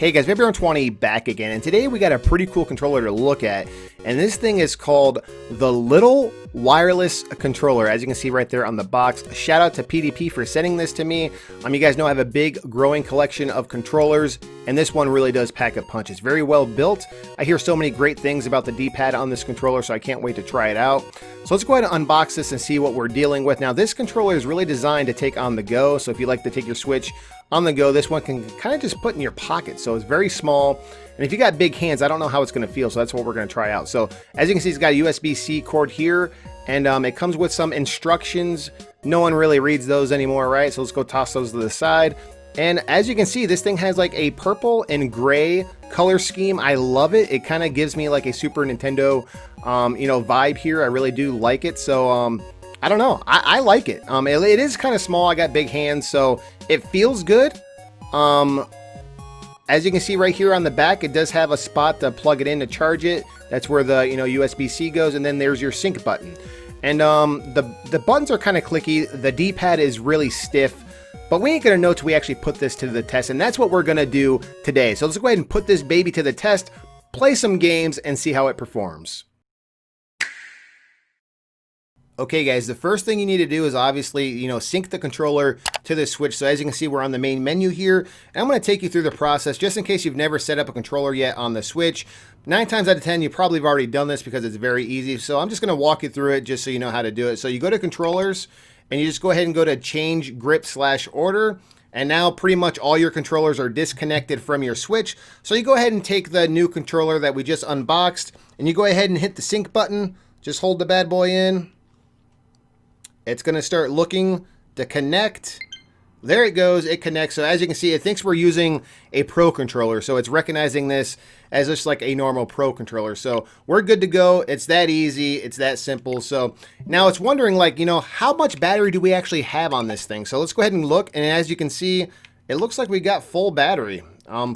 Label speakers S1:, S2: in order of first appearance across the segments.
S1: Hey guys, Baby20 back again, and today we got a pretty cool controller to look at, and this thing is called the Little Wireless Controller, as you can see right there on the box. Shout out to PDP for sending this to me. You guys know I have a big growing collection of controllers, and this one really does pack a punch. It's very well built. I hear so many great things about the D-pad on this controller, so I can't wait to try it out. So let's go ahead and unbox this and see what we're dealing with. Now this controller is really designed to take on the go, so if you like to take your Switch on the go, this one can kind of just put in your pocket, so it's very small. And if you got big hands, I don't know how it's going to feel, so that's what we're going to try out. So as you can see, it's got a USB-C cord here, and it comes with some instructions. No one really reads those anymore, right? So let's go toss those to the side. And as you can see, this thing has like a purple and gray color scheme. I love it. It kind of gives me like a Super Nintendo, vibe here. I really do like it. So, I don't know. I like it. It is kind of small. I got big hands, so it feels good. As you can see right here on the back, it does have a spot to plug it in to charge it. That's where the USB-C goes, and then there's your sync button. And the buttons are kind of clicky. The D-pad is really stiff, but we ain't gonna know till we actually put this to the test, and that's what we're gonna do today. So let's go ahead and put this baby to the test, play some games, and see how it performs. Okay guys, the first thing you need to do is obviously, sync the controller to the Switch. So as you can see, we're on the main menu here. And I'm going to take you through the process just in case you've never set up a controller yet on the Switch. 9 times out of 10, you probably have already done this because it's very easy. So I'm just going to walk you through it just so you know how to do it. So you go to controllers and you just go ahead and go to change grip/order. And now pretty much all your controllers are disconnected from your Switch. So you go ahead and take the new controller that we just unboxed and you go ahead and hit the sync button. Just hold the bad boy in. It's going to start looking to connect. There it goes. It connects. So as you can see, it thinks we're using a Pro controller. So it's recognizing this as just like a normal Pro controller. So we're good to go. It's that easy. It's that simple. So now it's wondering how much battery do we actually have on this thing? So let's go ahead and look. And as you can see, it looks like we got full battery.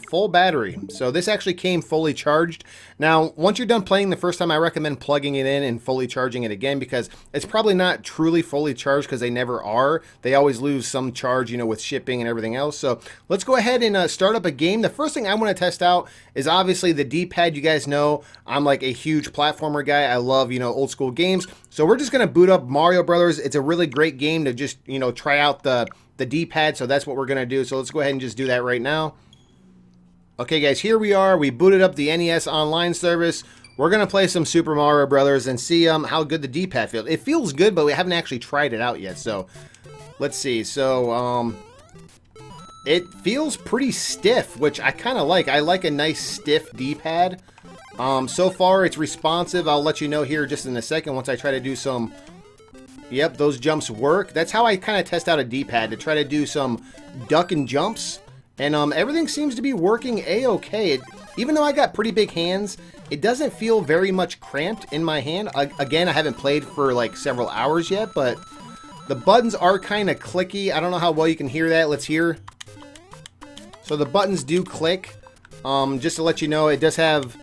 S1: Full battery. So this actually came fully charged. Now, once you're done playing the first time, I recommend plugging it in and fully charging it again because it's probably not truly fully charged because they never are. They always lose some charge, with shipping and everything else. So let's go ahead and start up a game. The first thing I want to test out is obviously the D-pad. You guys know I'm like a huge platformer guy. I love, old school games. So we're just going to boot up Mario Brothers. It's a really great game to just, try out the D-pad. So that's what we're going to do. So let's go ahead and just do that right now. Okay guys, here we are. We booted up the NES online service. We're going to play some Super Mario Brothers and see how good the D-pad feels. It feels good, but we haven't actually tried it out yet. So let's see. So it feels pretty stiff, which I kind of like. I like a nice stiff D-pad. So far it's responsive. I'll let you know here just in a second once I try to do some. Yep, those jumps work. That's how I kind of test out a D-pad, to try to do some duck and jumps. And everything seems to be working a-okay. Even though I got pretty big hands, it doesn't feel very much cramped in my hand. Again, I haven't played for like several hours yet, but the buttons are kind of clicky. I don't know how well you can hear that. Let's hear. So the buttons do click. Just to let you know, it does have,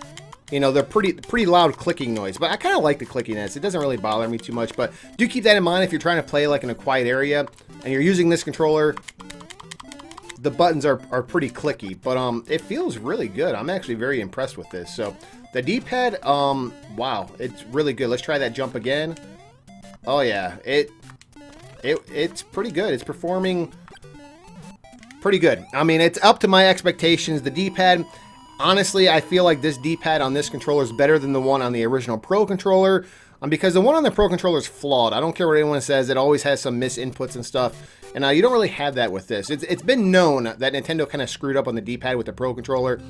S1: they're pretty loud clicking noise. But I kind of like the clickiness. It doesn't really bother me too much. But do keep that in mind if you're trying to play like in a quiet area and you're using this controller. The buttons are pretty clicky, but it feels really good. I'm actually very impressed with this. So the D-pad, wow, it's really good. Let's try that jump again. Oh yeah, it's pretty good. It's performing pretty good. I mean, it's up to my expectations. The D-pad, honestly, I feel like this D-pad on this controller is better than the one on the original Pro controller. Because the one on the Pro controller is flawed. I don't care what anyone says. It always has some misinputs and stuff. And you don't really have that with this. It's been known that Nintendo kind of screwed up on the D-pad with the Pro controller.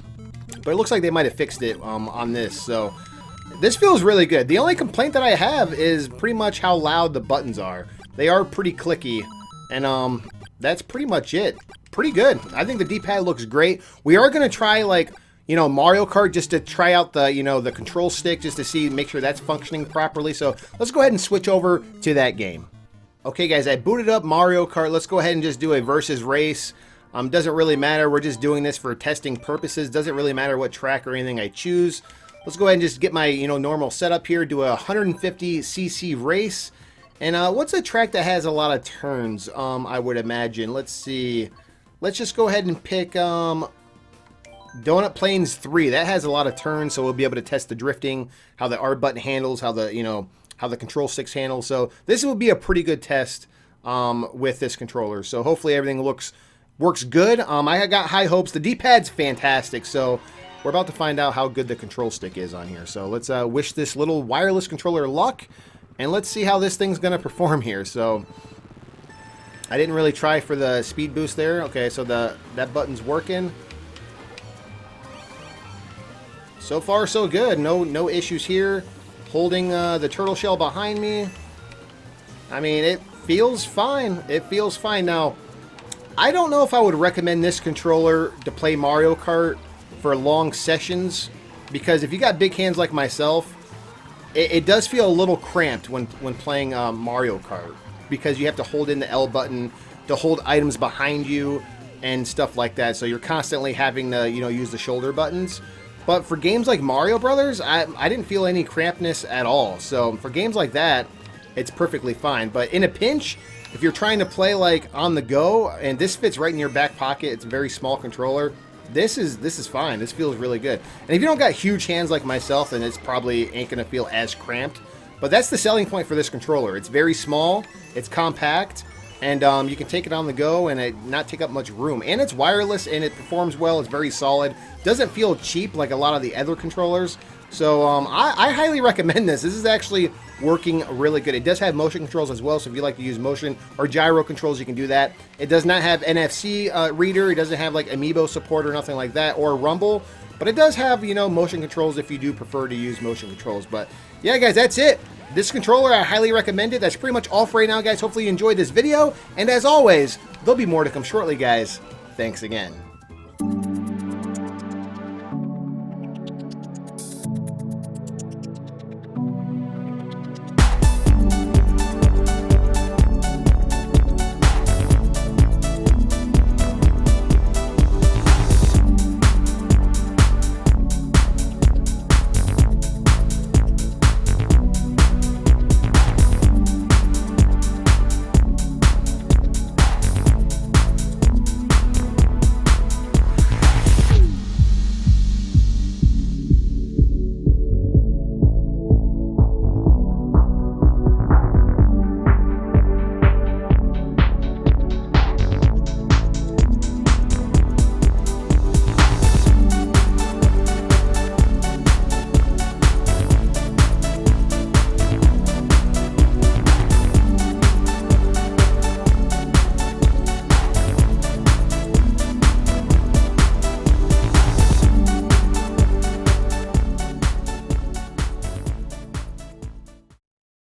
S1: But it looks like they might have fixed it on this. So this feels really good. The only complaint that I have is pretty much how loud the buttons are. They are pretty clicky. And that's pretty much it. Pretty good. I think the D-pad looks great. We are going to try like Mario Kart just to try out the, the control stick just to make sure that's functioning properly. So let's go ahead and switch over to that game. Okay guys, I booted up Mario Kart. Let's go ahead and just do a versus race. Doesn't really matter. We're just doing this for testing purposes. Doesn't really matter what track or anything I choose. Let's go ahead and just get my, normal setup here. Do a 150cc race. And what's a track that has a lot of turns, I would imagine? Let's see. Let's just go ahead and pick, Donut Plains 3, that has a lot of turns, so we'll be able to test the drifting, how the R button handles, how the, you know, how the control sticks handle. So this will be a pretty good test with this controller. So hopefully everything works good. I got high hopes. The D-pad's fantastic, so we're about to find out how good the control stick is on here. So let's wish this little wireless controller luck, and let's see how this thing's going to perform here. So I didn't really try for the speed boost there. Okay, so that button's working. So far, so good. No issues here. Holding the turtle shell behind me. I mean, it feels fine. It feels fine. Now, I don't know if I would recommend this controller to play Mario Kart for long sessions, because if you got big hands like myself, it does feel a little cramped when playing Mario Kart, because you have to hold in the L button to hold items behind you and stuff like that. So you're constantly having to, you know, use the shoulder buttons. But for games like Mario Brothers, I didn't feel any crampness at all. So for games like that, it's perfectly fine. But in a pinch, if you're trying to play like on the go, and this fits right in your back pocket, it's a very small controller. This is fine. This feels really good. And if you don't got huge hands like myself, then it's probably ain't gonna feel as cramped. But that's the selling point for this controller. It's very small, it's compact, and you can take it on the go and it not take up much room. And it's wireless and it performs well. It's very solid. Doesn't feel cheap like a lot of the other controllers. So I highly recommend this. This is actually working really good. It does have motion controls as well, so if you like to use motion or gyro controls, you can do that. It does not have NFC reader. It doesn't have like Amiibo support or nothing like that, or Rumble. But it does have, you know, motion controls if you do prefer to use motion controls. But yeah, guys, that's it. This controller, I highly recommend it. That's pretty much all for right now, guys. Hopefully you enjoyed this video. And as always, there'll be more to come shortly, guys. Thanks again.